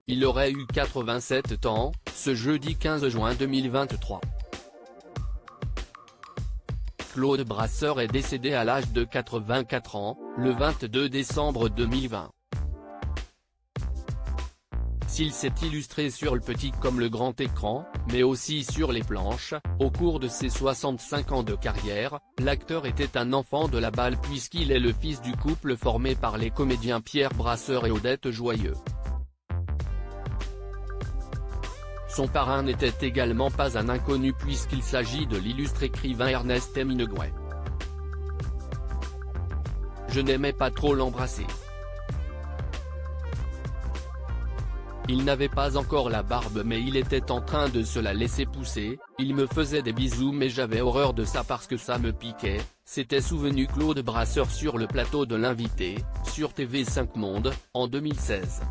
il aurait eu 87 ans, ce jeudi 15 juin 2023. Claude Brasseur est décédé à l'âge de 84 ans, le 22 décembre 2020. S'il s'est illustré sur le petit comme le grand écran, mais aussi sur les planches, au cours de ses 65 ans de carrière, l'acteur était un enfant de la balle puisqu'il est le fils du couple formé par les comédiens Pierre Brasseur et Odette Joyeux. Son parrain n'était également pas un inconnu puisqu'il s'agit de l'illustre écrivain Ernest Hemingway. Je n'aimais pas trop l'embrasser. Il n'avait pas encore la barbe mais il était en train de se la laisser pousser, il me faisait des bisous mais j'avais horreur de ça parce que ça me piquait, s'était souvenu Claude Brasseur sur le plateau de L'Invité, sur TV5 Monde, en 2016.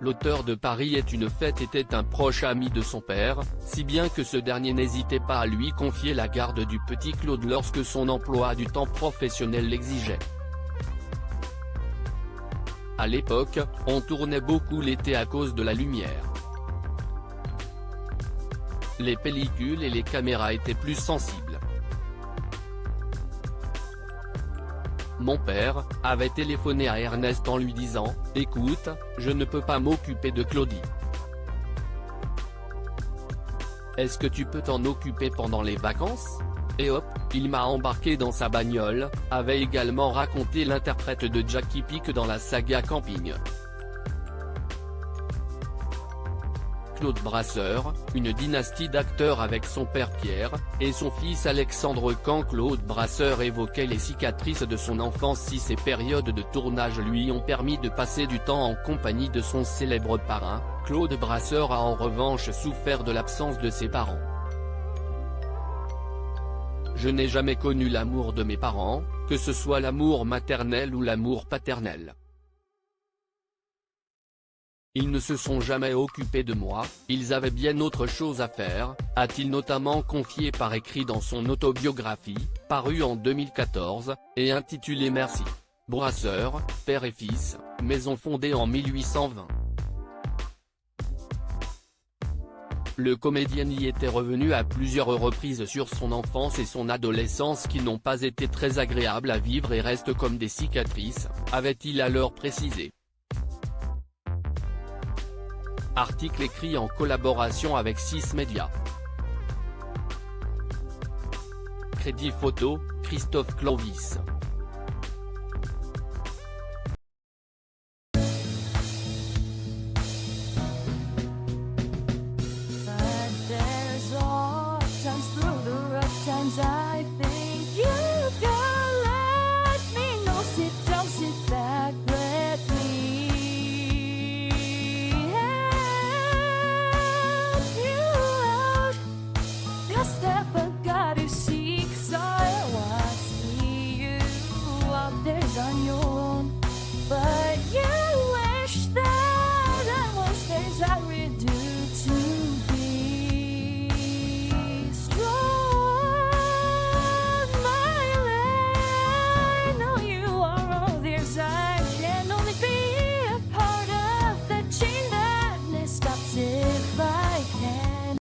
L'auteur de Paris est une fête était un proche ami de son père, si bien que ce dernier n'hésitait pas à lui confier la garde du petit Claude lorsque son emploi du temps professionnel l'exigeait. À l'époque, on tournait beaucoup l'été à cause de la lumière. Les pellicules et les caméras étaient plus sensibles. Mon père avait téléphoné à Ernest en lui disant « Écoute, je ne peux pas m'occuper de Claudie. Est-ce que tu peux t'en occuper pendant les vacances ?» Et hop, il m'a embarqué dans sa bagnole, avait également raconté l'interprète de Jackie Pique dans la saga Camping. Claude Brasseur, une dynastie d'acteurs avec son père Pierre, et son fils Alexandre. Quand Claude Brasseur évoquait les cicatrices de son enfance, si ces périodes de tournage lui ont permis de passer du temps en compagnie de son célèbre parrain, Claude Brasseur a en revanche souffert de l'absence de ses parents. Je n'ai jamais connu l'amour de mes parents, que ce soit l'amour maternel ou l'amour paternel. Ils ne se sont jamais occupés de moi, ils avaient bien autre chose à faire, a-t-il notamment confié par écrit dans son autobiographie, parue en 2014, et intitulée Merci. Brasseur, père et fils, maison fondée en 1820. Le comédien y était revenu à plusieurs reprises sur son enfance et son adolescence qui n'ont pas été très agréables à vivre et restent comme des cicatrices, avait-il alors précisé. Article écrit en collaboration avec 6 Médias. Crédit photo, Christophe Clovis.